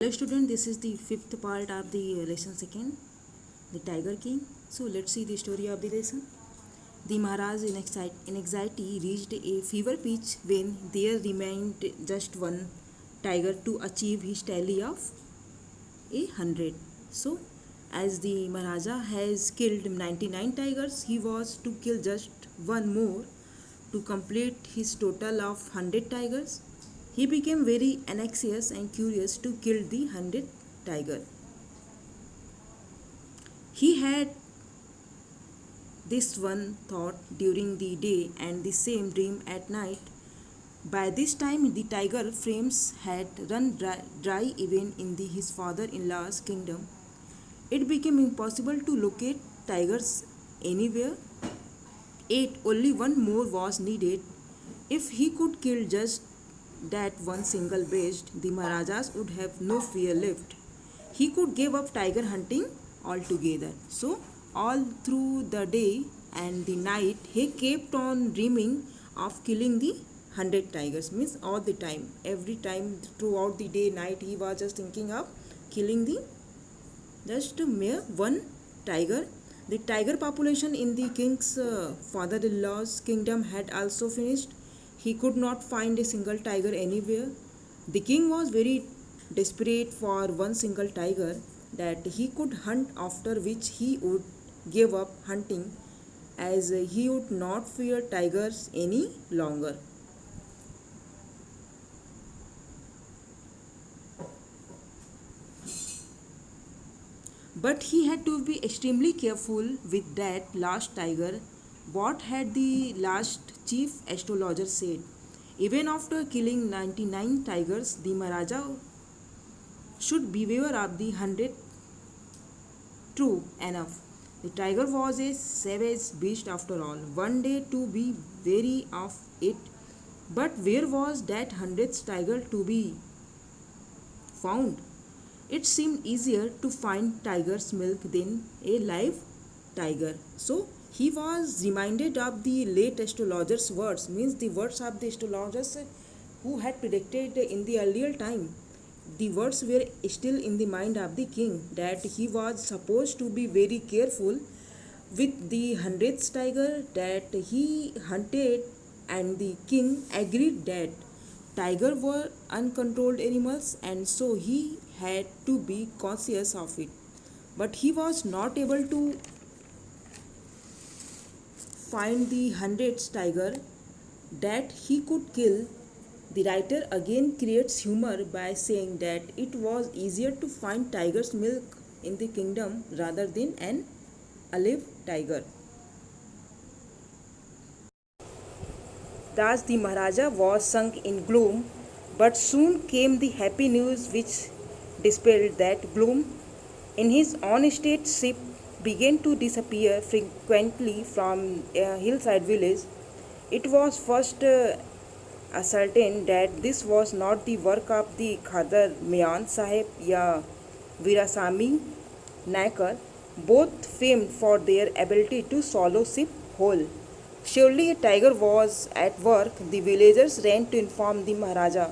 Hello student, this is the fifth part of the lesson second, the Tiger King. So let's see the story of the lesson. The Maharaj in anxiety reached a fever pitch when there remained just one tiger to achieve his tally of 100. So as the Maharaja has killed 99 tigers, he was to kill just one more to complete his total of 100 tigers. He became very anxious and curious to kill the 100th tiger. He had this one thought during the day and the same dream at night. By this time, the tiger frames had run dry even in his father-in-law's kingdom. It became impossible to locate tigers anywhere. Yet only one more was needed. If he could kill just that one single beast, the Maharajas would have no fear left. He could give up tiger hunting altogether. So, all through the day and the night, he kept on dreaming of killing the 100 tigers. Means all the time, every time throughout the day, night, he was just thinking of killing the just mere one tiger. The tiger population in the king's father-in-law's kingdom had also finished. He could not find a single tiger anywhere. The king was very desperate for one single tiger that he could hunt, after which he would give up hunting as he would not fear tigers any longer. But he had to be extremely careful with that last tiger. What had the last chief astrologer said? Even after killing 99 tigers, the Maharaja should beware of the 100th. True enough. The tiger was a savage beast after all. One day to be wary of it. But where was that 100th tiger to be found? It seemed easier to find tiger's milk than a live tiger. So he was reminded of the late astrologer's words, means the words of the astrologers who had predicted in the earlier time. The words were still in the mind of the king that he was supposed to be very careful with the 100th tiger that he hunted, and the king agreed that tiger were uncontrolled animals and so he had to be cautious of it. But he was not able to find the 100th tiger that he could kill. The writer again creates humor by saying that it was easier to find tiger's milk in the kingdom rather than an alive tiger. Thus the Maharaja was sunk in gloom, but soon came the happy news which dispelled that gloom. In his own estate, sheep began to disappear frequently from a hillside village. It was first ascertained that this was not the work of the Khadar Mian Sahib ya Virasamy Naikar, both famed for their ability to swallow sheep whole. Surely a tiger was at work. The villagers ran to inform the Maharaja.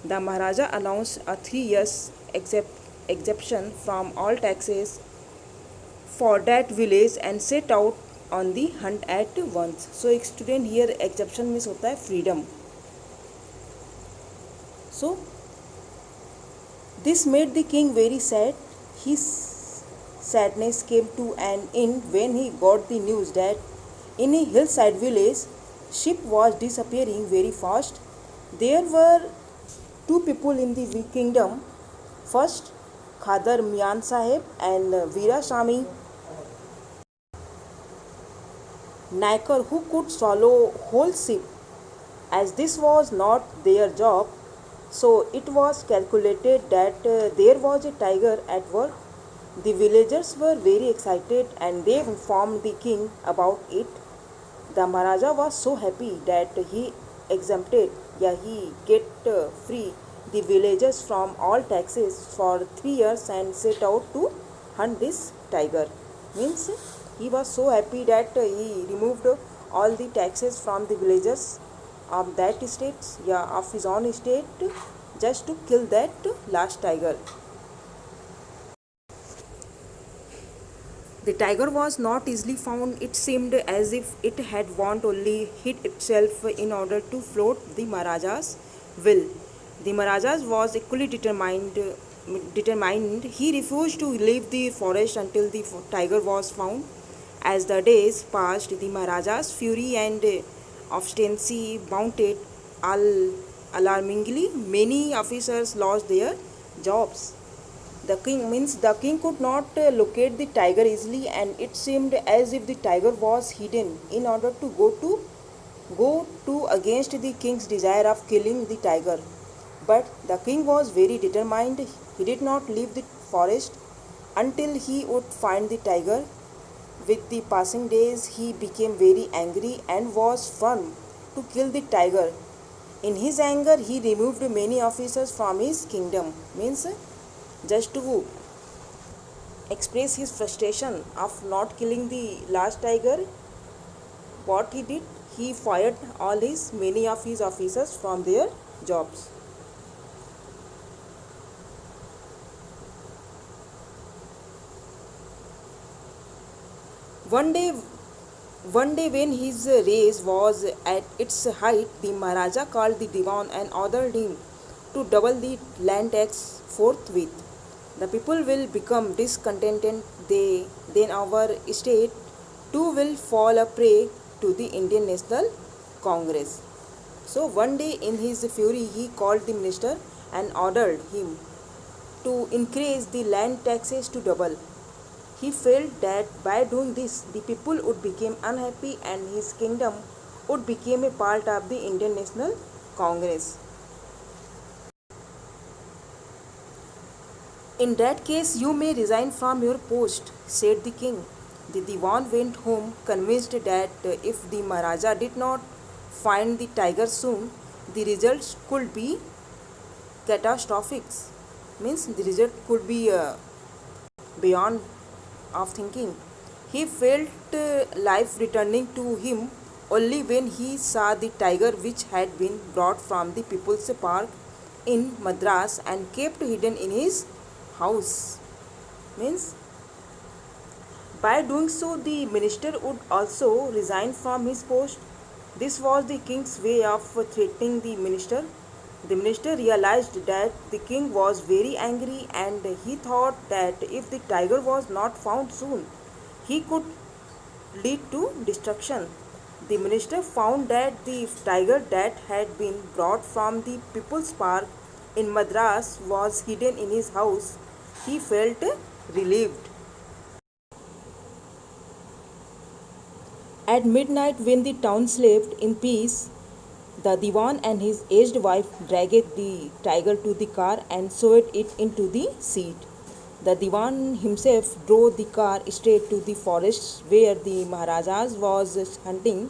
The Maharaja announced a 3 year exemption from all taxes for that village and set out on the hunt at once. So एक student here exception means होता है freedom. So this made the king very sad. His sadness came to an end when he got the news that in a hillside village, sheep was disappearing very fast. There were two people in the kingdom. First, Khadar Mian Sahib and Virasamy Naikar, who could swallow whole sheep. As this was not their job, so it was calculated that there was a tiger at work. The villagers were very excited and they informed the king about it. The Maharaja was so happy that he exempted, he get free the villagers from all taxes for 3 years and set out to hunt this tiger. Means he was so happy that he removed all the taxes from the villagers of that estate, of his own estate, just to kill that last tiger. The tiger was not easily found. It seemed as if it had want only hid itself in order to float the Maharaja's will. The Maharaja was equally determined. He refused to leave the forest until the tiger was found. As the days passed, the Maharaja's fury and obstinacy mounted alarmingly. Many officers lost their jobs. The king could not locate the tiger easily, and it seemed as if the tiger was hidden in order to go to against the king's desire of killing the tiger. But the king was very determined. He did not leave the forest until he would find the tiger. With the passing days, he became very angry and was firm to kill the tiger. In his anger, he removed many officers from his kingdom. Means just to express his frustration of not killing the last tiger, what he did, he fired many of his officers from their jobs. One day, one day when his race was at its height, the Maharaja called the Diwan and ordered him to double the land tax forthwith. The people will become discontented, then our state too will fall a prey to the Indian National Congress. So one day in his fury, he called the minister and ordered him to increase the land taxes to double. He felt that by doing this, the people would become unhappy and his kingdom would become a part of the Indian National Congress. In that case, you may resign from your post, said the king. The Diwan went home convinced that if the Maharaja did not find the tiger soon, the results could be catastrophic. Means the result could be beyond of thinking. He felt life returning to him only when he saw the tiger which had been brought from the People's Park in Madras and kept hidden in his house. Means by doing so, the minister would also resign from his post. This was the king's way of threatening the minister. The minister realized that the king was very angry and he thought that if the tiger was not found soon, he could lead to destruction. The minister found that the tiger that had been brought from the People's Park in Madras was hidden in his house. He felt relieved. At midnight, when the town slept in peace, the Diwan and his aged wife dragged the tiger to the car and sewed it into the seat. The Diwan himself drove the car straight to the forest where the Maharajas was hunting.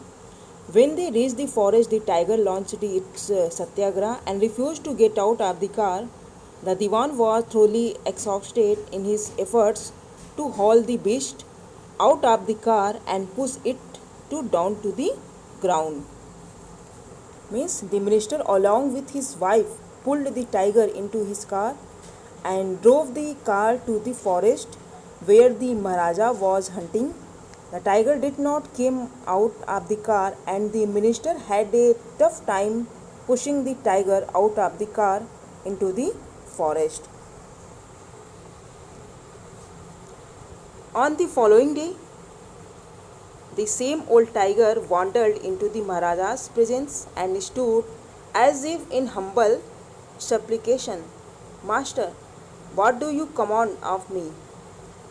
When they reached the forest, the tiger launched its satyagraha and refused to get out of the car. The Diwan was thoroughly exhausted in his efforts to haul the beast out of the car and push it down to the ground. Means the minister along with his wife pulled the tiger into his car and drove the car to the forest where the Maharaja was hunting. The tiger did not come out of the car and the minister had a tough time pushing the tiger out of the car into the forest. On the following day, the same old tiger wandered into the Maharaja's presence and stood as if in humble supplication. Master, what do you command of me?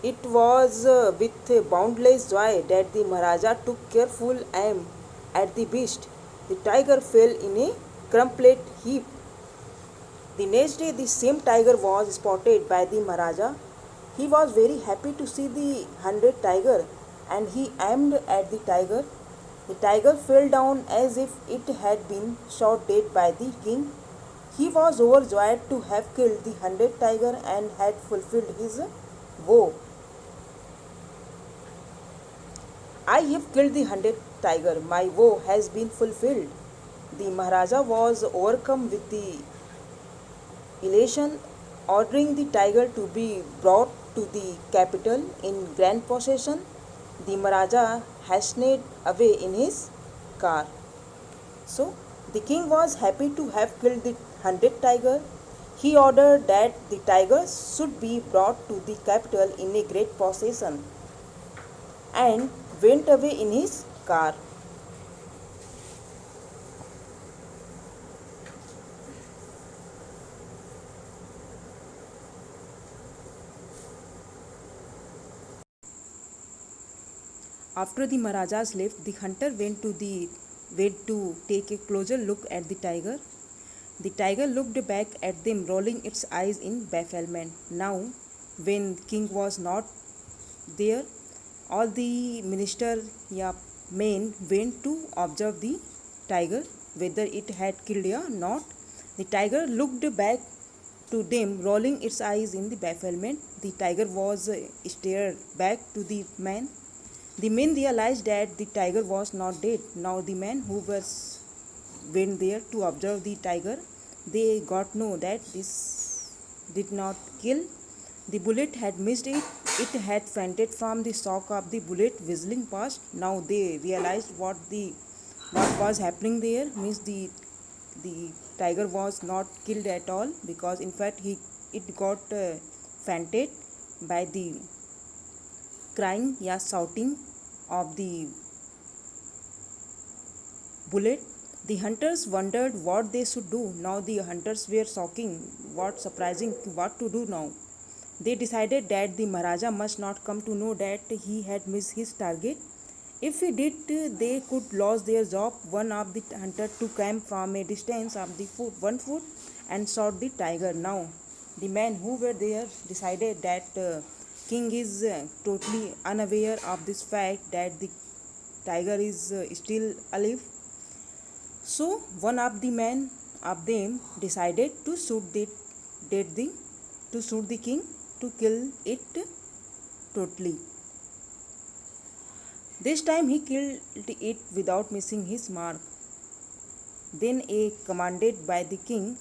It was with boundless joy that the Maharaja took careful aim at the beast. The tiger fell in a crumpled heap. The next day, the same tiger was spotted by the Maharaja. He was very happy to see the 100 tiger and he aimed at the tiger. The tiger fell down as if it had been shot dead by the king. He was overjoyed to have killed the 100 tiger and had fulfilled his vow. I have killed the 100 tiger. My vow has been fulfilled. The Maharaja was overcome with the elation, ordering the tiger to be brought to the capital in grand procession. The Maharaja hastened away in his car. So, the king was happy to have killed the 100 tiger. He ordered that the tigers should be brought to the capital in a great procession and went away in his car. After the Maharajas left, the hunter went to take a closer look at the tiger. The tiger looked back at them, rolling its eyes in bafflement. Now, when king was not there, all the minister yeah, men went to observe the tiger, whether it had killed or not. The tiger looked back to them, rolling its eyes in the bafflement. The tiger was stared back to the man. The men realized that the tiger was not dead. Now the man who was went there to observe the tiger, they got know that this did not kill. The bullet had missed it. It had fainted from the shock of the bullet whistling past. Now they realized what was happening there. Means the tiger was not killed at all, because in fact it got fainted by the crying, yeah, shouting of the bullet. The hunters wondered what they should do. Now the hunters were shocking, what surprising, what to do now. They decided that the Maharaja must not come to know that he had missed his target. If he did, they could lose their job. One of the hunter took aim from a distance of the 1 foot and shot the tiger. Now the men who were there decided that king is totally unaware of this fact that the tiger is still alive. So one of the men of them decided to dead the to shoot the king, to kill it totally. This time he killed it without missing his mark. Then, commanded by the king,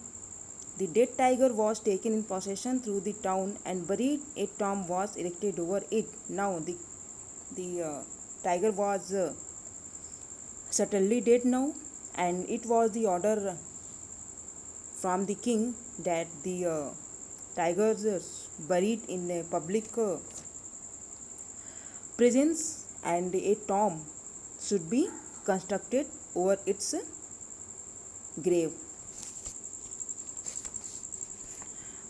the dead tiger was taken in possession through the town and buried. A tomb was erected over it. Now the tiger was certainly dead now, and it was the order from the king that the tigers buried in a public presence, and a tomb should be constructed over its grave.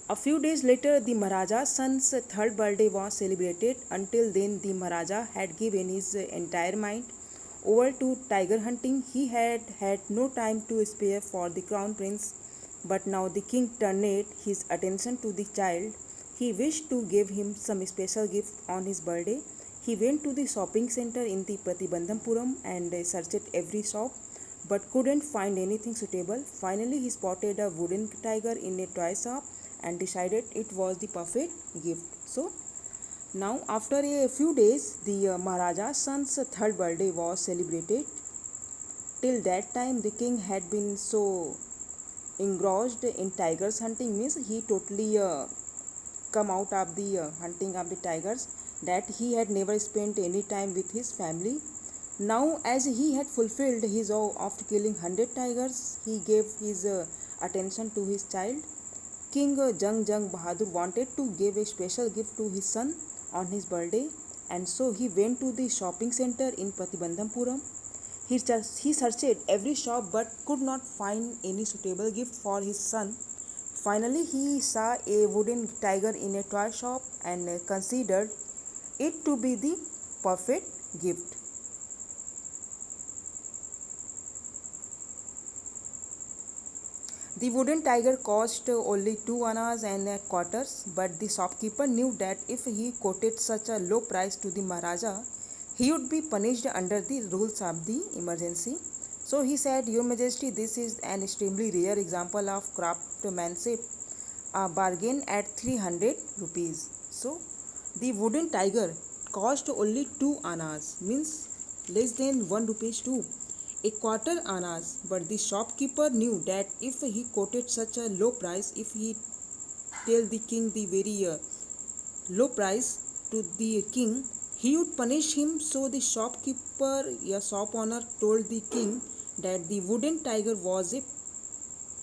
A few days later, the Maharaja's son's third birthday was celebrated. Until then, the Maharaja had given his entire mind over to tiger hunting. He had had no time to spare for the crown prince, but now the king turned his attention to the child. He wished to give him some special gift on his birthday. He went to the shopping center in the Pratibandhampuram and searched every shop, but couldn't find anything suitable. Finally, he spotted a wooden tiger in a toy shop and decided it was the perfect gift. So now after a few days, the Maharaja's son's third birthday was celebrated. Till that time, the king had been so engrossed in tigers hunting, means he totally come out of the hunting of the tigers, that he had never spent any time with his family. Now, as he had fulfilled his vow of killing 100 tigers, he gave his attention to his child. King Jung Jung Bahadur wanted to give a special gift to his son on his birthday, and so he went to the shopping center in Pratibandhampuram. He searched every shop but could not find any suitable gift for his son. Finally, he saw a wooden tiger in a toy shop and considered it to be the perfect gift. The wooden tiger cost only 2 annas and a quarters, but the shopkeeper knew that if he quoted such a low price to the Maharaja, he would be punished under the rules of the emergency. So he said, "Your Majesty, this is an extremely rare example of craftsmanship, a bargain at 300 rupees. So the wooden tiger cost only 2 annas, means less than 1 rupees too. A quarter annas, but the shopkeeper knew that if he quoted such a low price, if he tell the king the very low price to the king, he would punish him. So the shopkeeper, a shop owner, told the king that the wooden tiger was a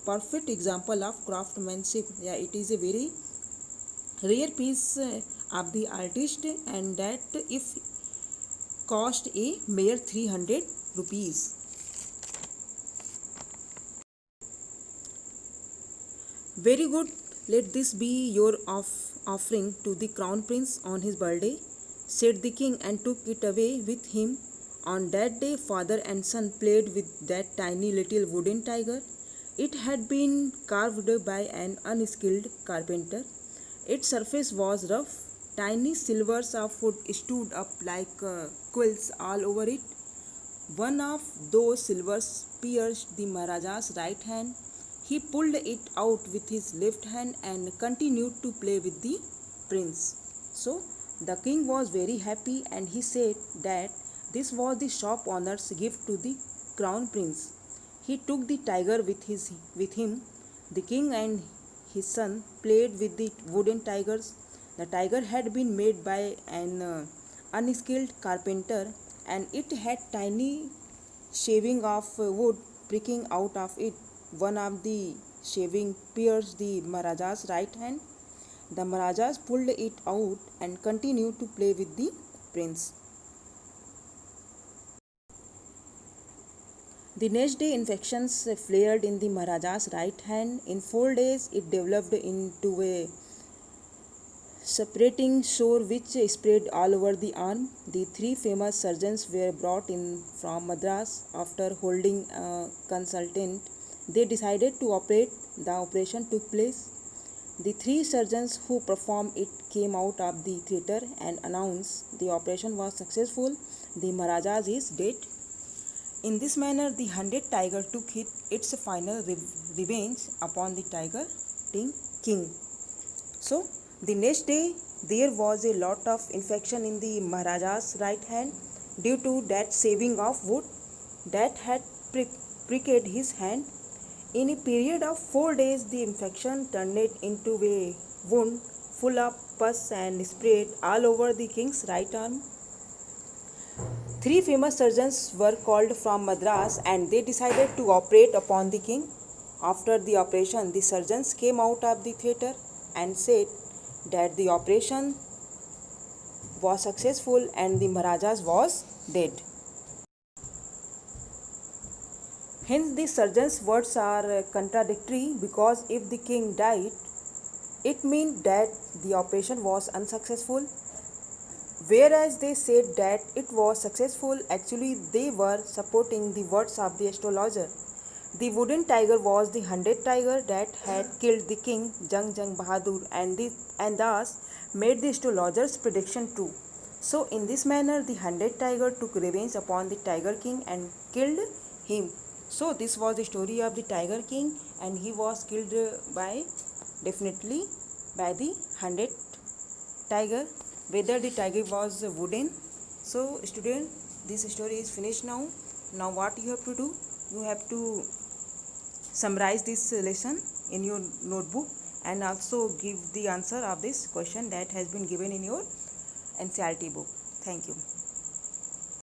perfect example of craftsmanship. Yeah, it is a very rare piece of the artist, and that if cost a mere 300 rupees. Very good. Let this be your offering to the crown prince on his birthday, said the king, and took it away with him. On that day, father and son played with that tiny little wooden tiger. It had been carved by an unskilled carpenter. Its surface was rough. Tiny silvers of wood stood up like quills all over it. One of those silvers pierced the Maharaja's right hand. He pulled it out with his left hand and continued to play with the prince. So the king was very happy, and he said that this was the shop owner's gift to the crown prince. He took the tiger with him. The king and his son played with the wooden tigers. The tiger had been made by an unskilled carpenter, and it had tiny shaving of wood pricking out of it. One of the shaving pierced the Maharaja's right hand. The Maharajas pulled it out and continued to play with the prince. The next day, infections flared in the Maharaja's right hand. In 4 days, it developed into a separating sore which spread all over the arm. The three famous surgeons were brought in from Madras. After holding a consultant, they decided to operate. The operation took place. The three surgeons who performed it came out of the theatre and announced the operation was successful. The Maharaja is dead. In this manner, the 100 tiger took its final revenge upon the tiger king. So, the next day, there was a lot of infection in the Maharaja's right hand due to that shaving of wood that had pricked his hand. In a period of 4 days, the infection turned it into a wound full of pus and spread all over the king's right arm. Three famous surgeons were called from Madras, and they decided to operate upon the king. After the operation, the surgeons came out of the theatre and said that the operation was successful and the Maharaja was dead. Hence, the surgeons' words are contradictory, because if the king died, it meant that the operation was unsuccessful. Whereas they said that it was successful, actually they were supporting the words of the astrologer. The wooden tiger was the 100 tiger that had killed the king Jang Bahadur, and thus made the astrologer's prediction true. So in this manner, the 100 tiger took revenge upon the tiger king and killed him. So this was the story of the tiger king, and he was killed definitely by the 100 tiger, whether the tiger was wooden. So student, this story is finished now. Now what you have to do? You have to summarize this lesson in your notebook and also give the answer of this question that has been given in your NCERT book. Thank you.